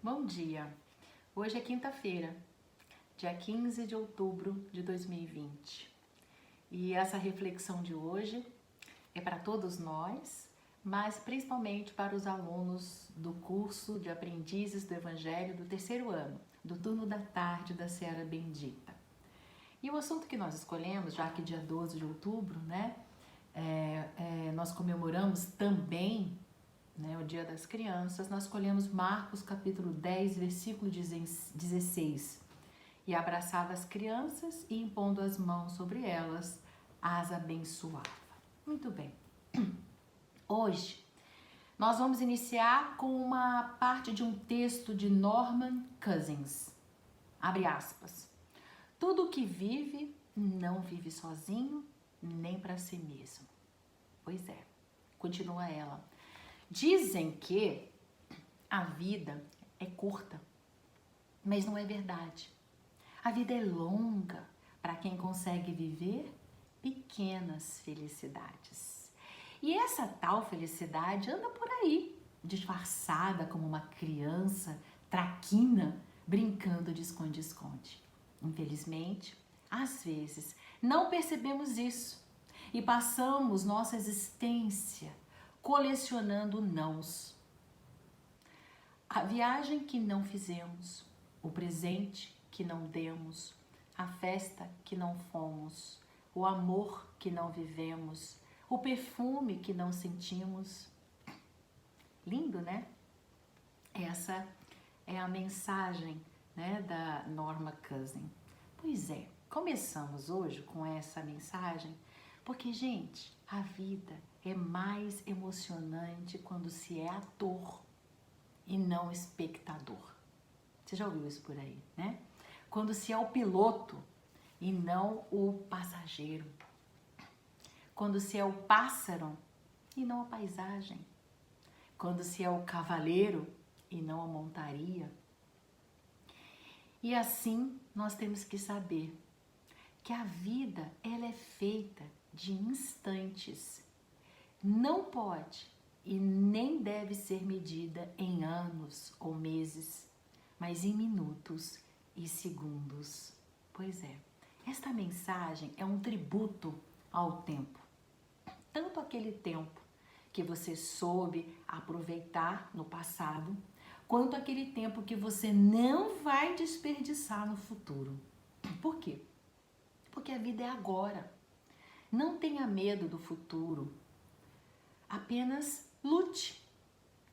Bom dia! Hoje é quinta-feira, dia 15 de outubro de 2020. E essa reflexão de hoje é para todos nós, mas principalmente para os alunos do curso de Aprendizes do Evangelho do terceiro ano, do turno da tarde da Seara Bendita. E o assunto que nós escolhemos, já que dia 12 de outubro, nós comemoramos também o Dia das Crianças, nós escolhemos Marcos capítulo 10, versículo 16. E abraçava as crianças e impondo as mãos sobre elas, as abençoava. Muito bem. Hoje, nós vamos iniciar com uma parte de um texto de Norman Cousins. Abre aspas. Tudo que vive, não vive sozinho, nem para si mesmo. Pois é, continua ela. Dizem que a vida é curta, mas não é verdade. A vida é longa para quem consegue viver pequenas felicidades. E essa tal felicidade anda por aí, disfarçada como uma criança traquina brincando de esconde-esconde. Infelizmente, às vezes, não percebemos isso e passamos nossa existência colecionando nãos. A viagem que não fizemos, o presente que não demos, a festa que não fomos, o amor que não vivemos, o perfume que não sentimos. Lindo, né? Essa é a mensagem, da Norma Cousins. Pois é, começamos hoje com essa mensagem porque, gente, a vida é mais emocionante quando se é ator e não espectador. Você já ouviu isso por aí, né? Quando se é o piloto e não o passageiro. Quando se é o pássaro e não a paisagem. Quando se é o cavaleiro e não a montaria. E assim nós temos que saber que a vida ela é feita de instantes. Não pode e nem deve ser medida em anos ou meses, mas em minutos e segundos. Pois é, esta mensagem é um tributo ao tempo. Tanto aquele tempo que você soube aproveitar no passado, quanto aquele tempo que você não vai desperdiçar no futuro. Por quê? Porque a vida é agora. Não tenha medo do futuro. Apenas lute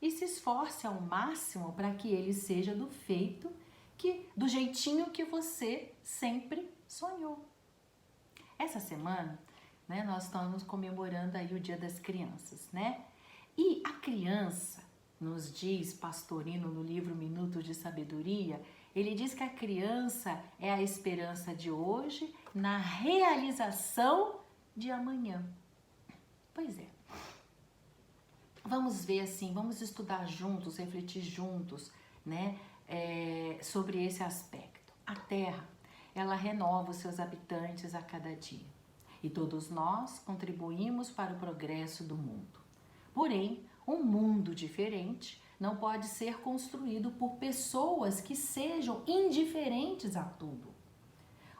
e se esforce ao máximo para que ele seja do jeitinho que você sempre sonhou. Essa semana, nós estamos comemorando aí o Dia das Crianças, E a criança, nos diz Pastorino no livro Minutos de Sabedoria, ele diz que a criança é a esperança de hoje na realização de amanhã. Pois é. Vamos ver assim, vamos estudar juntos, refletir juntos, sobre esse aspecto. A Terra, ela renova os seus habitantes a cada dia. E todos nós contribuímos para o progresso do mundo. Porém, um mundo diferente não pode ser construído por pessoas que sejam indiferentes a tudo.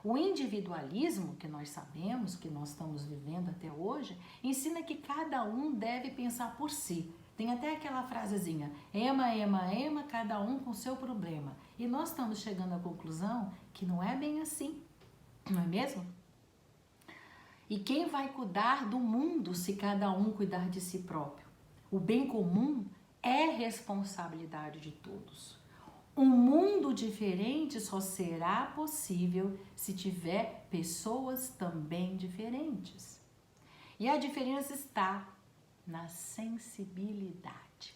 O individualismo, que nós sabemos, que nós estamos vivendo até hoje, ensina que cada um deve pensar por si. Tem até aquela frasezinha, ema, ema, ema, cada um com seu problema. E nós estamos chegando à conclusão que não é bem assim, não é mesmo? E quem vai cuidar do mundo se cada um cuidar de si próprio? O bem comum é responsabilidade de todos. Um mundo diferente só será possível se tiver pessoas também diferentes. E a diferença está na sensibilidade.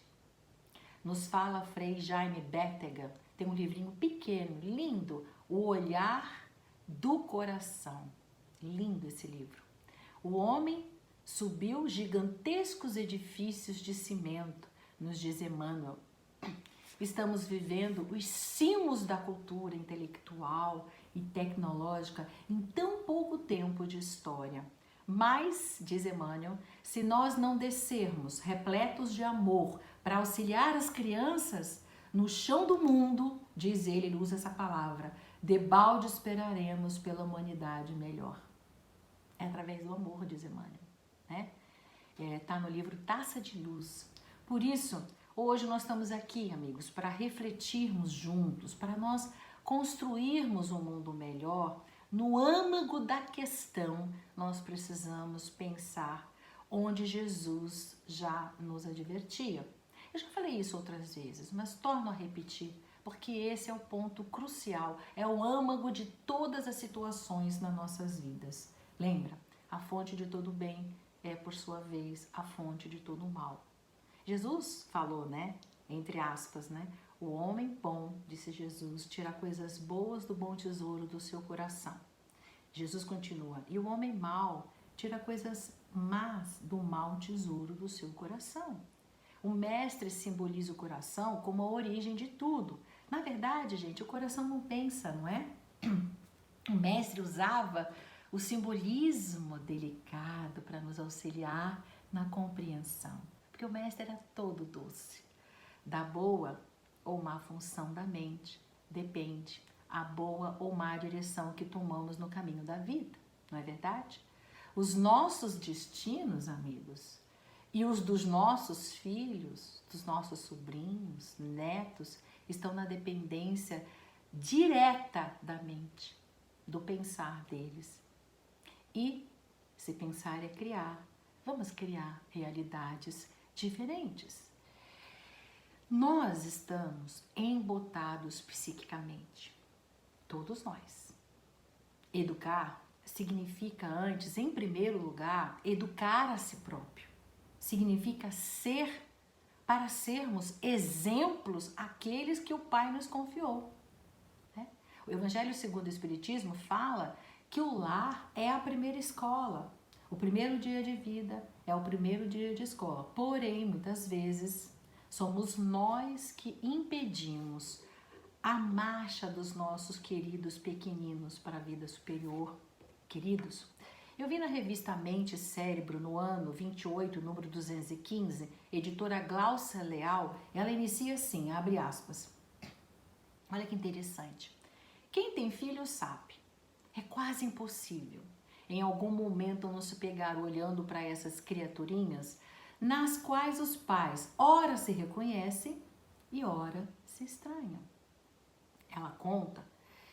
Nos fala Frei Jaime Bétega, tem um livrinho pequeno, lindo, O Olhar do Coração. Lindo esse livro. O homem subiu gigantescos edifícios de cimento, nos diz Emmanuel. Estamos vivendo os cimos da cultura intelectual e tecnológica em tão pouco tempo de história. Mas, diz Emmanuel, se nós não descermos repletos de amor para auxiliar as crianças, no chão do mundo, diz ele usa essa palavra, debalde esperaremos pela humanidade melhor. É através do amor, diz Emmanuel, né? Tá no livro Taça de Luz. Por isso, hoje nós estamos aqui, amigos, para refletirmos juntos, para nós construirmos um mundo melhor. No âmago da questão, nós precisamos pensar onde Jesus já nos advertia. Eu já falei isso outras vezes, mas torno a repetir, porque esse é o ponto crucial, é o âmago de todas as situações nas nossas vidas. Lembra? A fonte de todo bem é, por sua vez, a fonte de todo mal. Jesus falou, né? Entre aspas, né? O homem bom, disse Jesus, tira coisas boas do bom tesouro do seu coração. Jesus continua, e o homem mau tira coisas más do mau tesouro do seu coração. O mestre simboliza o coração como a origem de tudo. Na verdade, gente, o coração não pensa, não é? O mestre usava o simbolismo delicado para nos auxiliar na compreensão. Porque o mestre era todo doce. Da boa ou má função da mente depende a boa ou má direção que tomamos no caminho da vida, não é verdade? Os nossos destinos, amigos, e os dos nossos filhos, dos nossos sobrinhos, netos, estão na dependência direta da mente, do pensar deles. E se pensar é criar, vamos criar realidades diferentes. Nós estamos embotados psiquicamente, todos nós. Educar significa antes, em primeiro lugar, educar a si próprio. Significa ser para sermos exemplos àqueles que o Pai nos confiou. Né? O Evangelho segundo o Espiritismo fala que o lar é a primeira escola. O primeiro dia de vida é o primeiro dia de escola. Porém, muitas vezes, somos nós que impedimos a marcha dos nossos queridos pequeninos para a vida superior. Queridos, eu vi na revista Mente e Cérebro, no ano 28, número 215, editora Glaucia Leal, ela inicia assim, abre aspas. Olha que interessante. Quem tem filho sabe, é quase impossível em algum momento não se pegar olhando para essas criaturinhas nas quais os pais ora se reconhecem e ora se estranham. Ela conta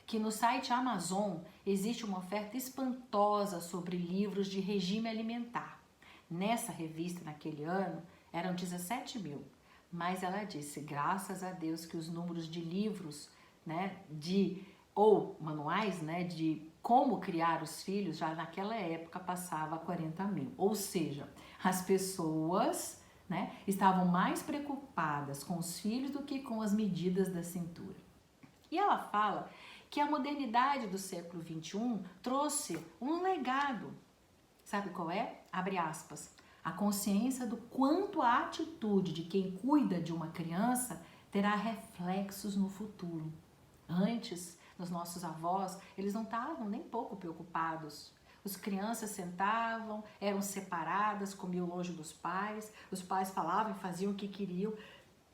que no site Amazon existe uma oferta espantosa sobre livros de regime alimentar. Nessa revista, naquele ano, eram 17 mil. Mas ela disse, graças a Deus, que os números de livros, né, ou manuais, né, de como criar os filhos, já naquela época passava 40 mil. Ou seja, as pessoas, né, estavam mais preocupadas com os filhos do que com as medidas da cintura. E ela fala que a modernidade do século XXI trouxe um legado. Sabe qual é? Abre aspas. A consciência do quanto a atitude de quem cuida de uma criança terá reflexos no futuro. Antes, os nossos avós, eles não estavam nem pouco preocupados. As crianças sentavam, eram separadas, comiam longe dos pais, os pais falavam e faziam o que queriam.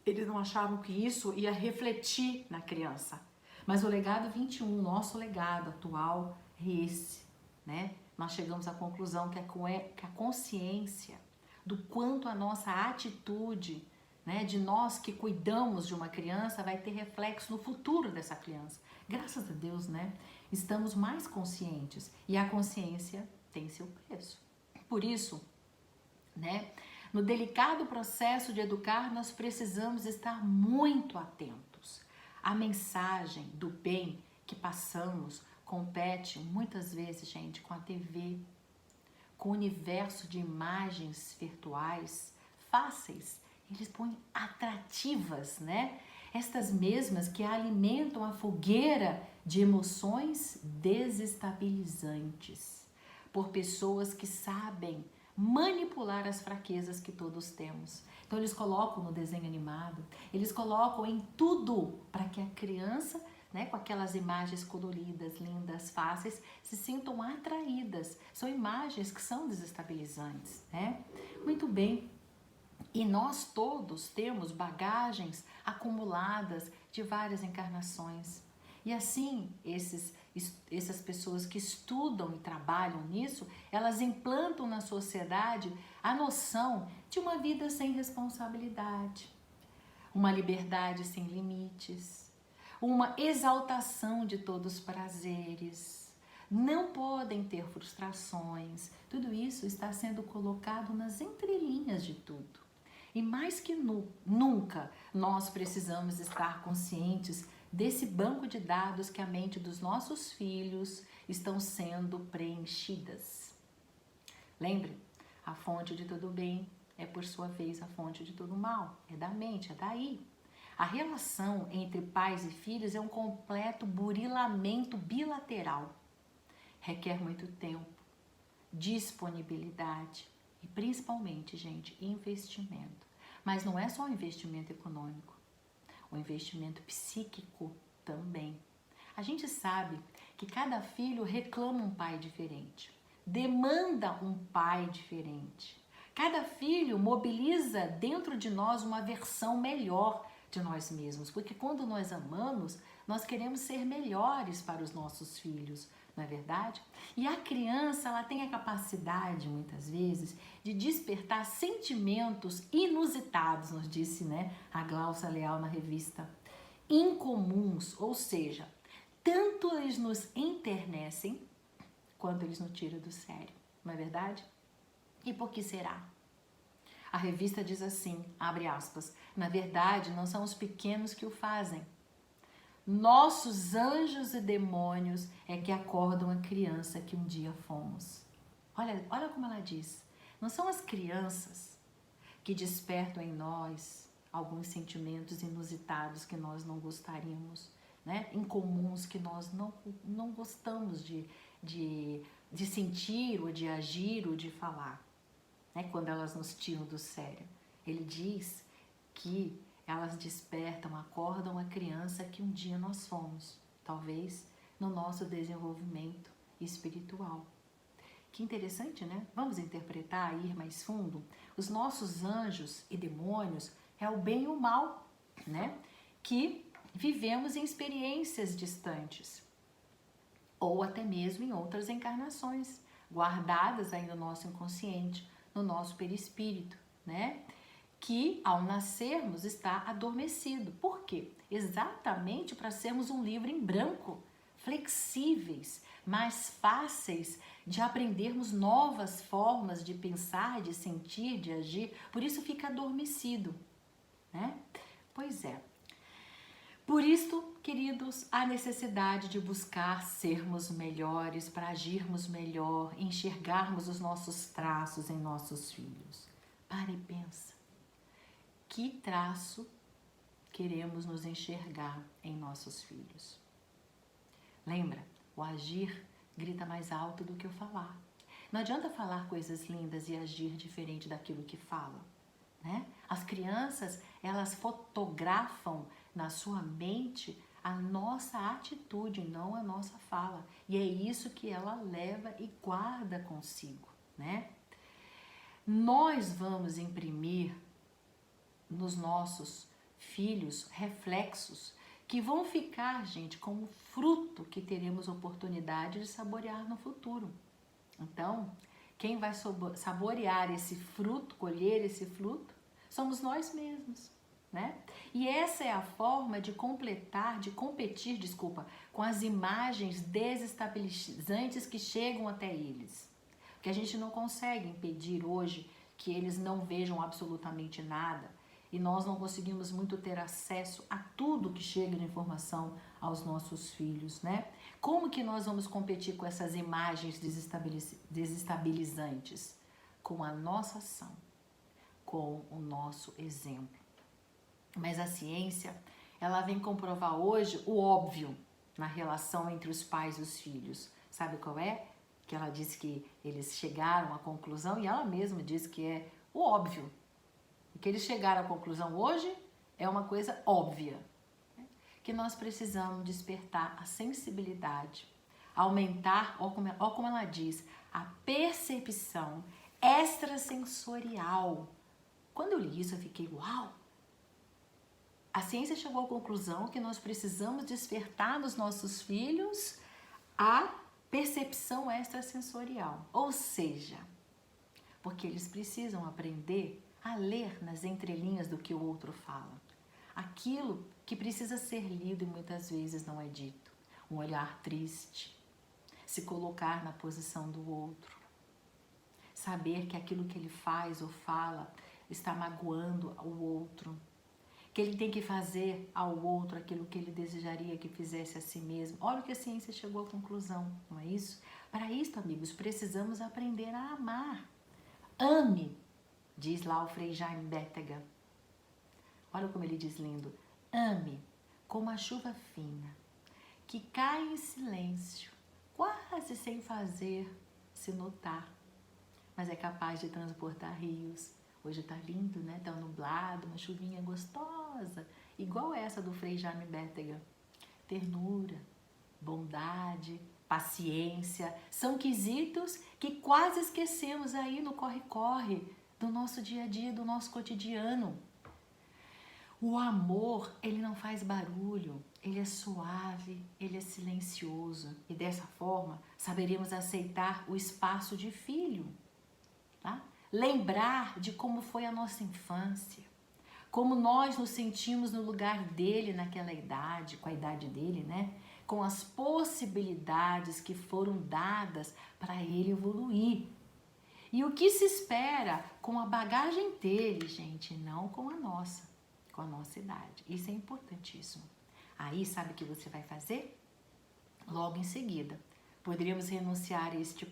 Eles não achavam que isso ia refletir na criança. Mas o legado 21, nosso legado atual, é esse, né? Nós chegamos à conclusão que a consciência do quanto a nossa atitude, né, de nós que cuidamos de uma criança, vai ter reflexo no futuro dessa criança. Graças a Deus, né? Estamos mais conscientes e a consciência tem seu preço. Por isso, né? No delicado processo de educar, nós precisamos estar muito atentos. A mensagem do bem que passamos compete muitas vezes, gente, com a TV, com o universo de imagens virtuais fáceis, eles põem atrativas, né? Estas mesmas que alimentam a fogueira de emoções desestabilizantes por pessoas que sabem manipular as fraquezas que todos temos. Então eles colocam no desenho animado, eles colocam em tudo para que a criança, né, com aquelas imagens coloridas, lindas, fáceis, se sintam atraídas. São imagens que são desestabilizantes, né? Muito bem. E nós todos temos bagagens acumuladas de várias encarnações. E assim, essas pessoas que estudam e trabalham nisso, elas implantam na sociedade a noção de uma vida sem responsabilidade, uma liberdade sem limites, uma exaltação de todos os prazeres. Não podem ter frustrações. Tudo isso está sendo colocado nas entrelinhas de tudo. E mais que nunca, nós precisamos estar conscientes desse banco de dados que a mente dos nossos filhos estão sendo preenchidas. Lembre, a fonte de todo bem é, por sua vez, a fonte de todo mal. É da mente, é daí. A relação entre pais e filhos é um completo burilamento bilateral. Requer muito tempo, disponibilidade e, principalmente, gente, investimento. Mas não é só o investimento econômico, o investimento psíquico também. A gente sabe que cada filho reclama um pai diferente, demanda um pai diferente. Cada filho mobiliza dentro de nós uma versão melhor de nós mesmos, porque quando nós amamos, nós queremos ser melhores para os nossos filhos, não é verdade? E a criança, ela tem a capacidade, muitas vezes, de despertar sentimentos inusitados, nos disse, né, a Glaucia Leal na revista, incomuns, ou seja, tanto eles nos enternecem, quanto eles nos tiram do sério, não é verdade? E por que será? A revista diz assim, abre aspas, na verdade, não são os pequenos que o fazem. Nossos anjos e demônios é que acordam a criança que um dia fomos. Olha como ela diz. Não são as crianças que despertam em nós alguns sentimentos inusitados que nós não gostaríamos, né? Incomuns que nós não gostamos de sentir, ou de agir, ou de falar, né? Quando elas nos tiram do sério. Ele diz que elas despertam, acordam a criança que um dia nós fomos, talvez no nosso desenvolvimento espiritual. Que interessante, né? Vamos interpretar, ir mais fundo? Os nossos anjos e demônios é o bem e o mal, né? Que vivemos em experiências distantes, ou até mesmo em outras encarnações, guardadas aí no nosso inconsciente, no nosso perispírito, né? Que ao nascermos está adormecido. Por quê? Exatamente para sermos um livro em branco, flexíveis, mais fáceis de aprendermos novas formas de pensar, de sentir, de agir. Por isso fica adormecido, né? Pois é. Por isso, queridos, há necessidade de buscar sermos melhores, para agirmos melhor, enxergarmos os nossos traços em nossos filhos. Para e pensa. Que traço queremos nos enxergar em nossos filhos? Lembra, o agir grita mais alto do que o falar. Não adianta falar coisas lindas e agir diferente daquilo que fala, né? As crianças, elas fotografam na sua mente a nossa atitude, não a nossa fala. E é isso que ela leva e guarda consigo, né? Nós vamos imprimir nos nossos filhos reflexos que vão ficar, gente, como fruto que teremos oportunidade de saborear no futuro. Então, quem vai saborear esse fruto, colher esse fruto, somos nós mesmos, né? E essa é a forma de competir, com as imagens desestabilizantes que chegam até eles. Porque a gente não consegue impedir hoje que eles não vejam absolutamente nada, e nós não conseguimos muito ter acesso a tudo que chega de informação aos nossos filhos, né? Como que nós vamos competir com essas imagens desestabilizantes? Com a nossa ação, com o nosso exemplo. Mas a ciência, ela vem comprovar hoje o óbvio na relação entre os pais e os filhos. Sabe qual é? Que ela disse que eles chegaram à conclusão, e ela mesma disse que é o óbvio. O que eles chegaram à conclusão hoje é uma coisa óbvia, né? Que nós precisamos despertar a sensibilidade, aumentar, ó como ela diz, a percepção extrasensorial Quando eu li isso, eu fiquei, uau! A ciência chegou à conclusão que nós precisamos despertar nos nossos filhos a percepção extrasensorial. Ou seja, porque eles precisam aprender a ler nas entrelinhas do que o outro fala. Aquilo que precisa ser lido e muitas vezes não é dito. Um olhar triste, se colocar na posição do outro, saber que aquilo que ele faz ou fala está magoando o outro, que ele tem que fazer ao outro aquilo que ele desejaria que fizesse a si mesmo. Olha o que a ciência chegou à conclusão, não é isso? Para isso, amigos, precisamos aprender a amar. Ame, diz lá o Frei Jaime Bétega. Olha como ele diz lindo. Ame como a chuva fina, que cai em silêncio, quase sem fazer se notar, mas é capaz de transportar rios. Hoje tá lindo, né? Tá nublado, uma chuvinha gostosa, igual essa do Frei Jaime Bétega. Ternura, bondade, paciência, são quesitos que quase esquecemos aí no corre-corre do nosso dia a dia, do nosso cotidiano. O amor, ele não faz barulho, ele é suave, ele é silencioso. E dessa forma, saberemos aceitar o espaço de filho, tá? Lembrar de como foi a nossa infância, como nós nos sentimos no lugar dele naquela idade, com a idade dele, né? Com as possibilidades que foram dadas para ele evoluir. E o que se espera com a bagagem dele, gente, não com a nossa idade. Isso é importantíssimo. Aí, sabe o que você vai fazer? Logo em seguida, poderíamos renunciar a este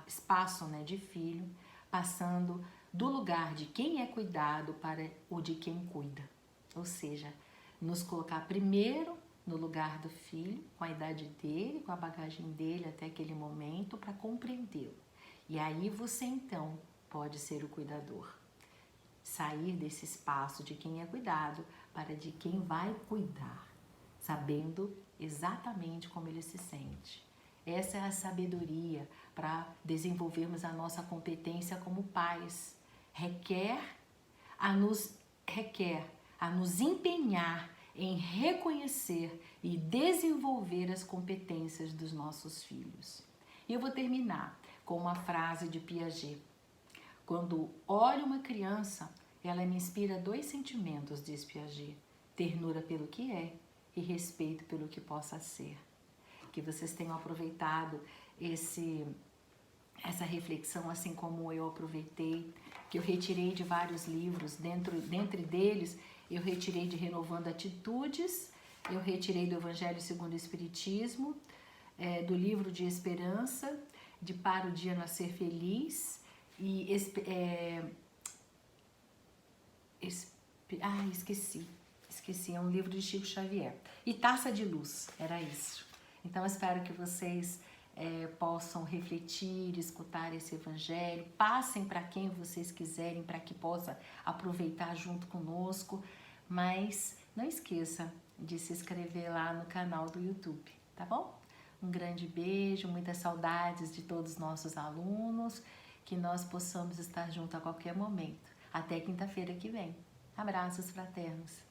espaço, né, de filho, passando do lugar de quem é cuidado para o de quem cuida. Ou seja, nos colocar primeiro no lugar do filho, com a idade dele, com a bagagem dele até aquele momento, para compreendê-lo. E aí você então pode ser o cuidador. Sair desse espaço de quem é cuidado para de quem vai cuidar, sabendo exatamente como ele se sente. Essa é a sabedoria para desenvolvermos a nossa competência como pais. Requer a nos empenhar em reconhecer e desenvolver as competências dos nossos filhos. E eu vou terminar com uma frase de Piaget. Quando olho uma criança, ela me inspira 2 sentimentos, diz Piaget: ternura pelo que é e respeito pelo que possa ser. Que vocês tenham aproveitado essa reflexão, assim como eu aproveitei, que eu retirei de vários livros, dentre deles eu retirei de Renovando Atitudes, eu retirei do Evangelho segundo o Espiritismo, do livro de Esperança, de Para o Dia Nascer Feliz, e esqueci, é um livro de Chico Xavier. E Taça de Luz, era isso. Então, espero que vocês possam refletir, escutar esse evangelho, passem para quem vocês quiserem, para que possa aproveitar junto conosco, mas não esqueça de se inscrever lá no canal do YouTube, tá bom? Um grande beijo, muitas saudades de todos os nossos alunos, que nós possamos estar juntos a qualquer momento. Até quinta-feira que vem. Abraços fraternos.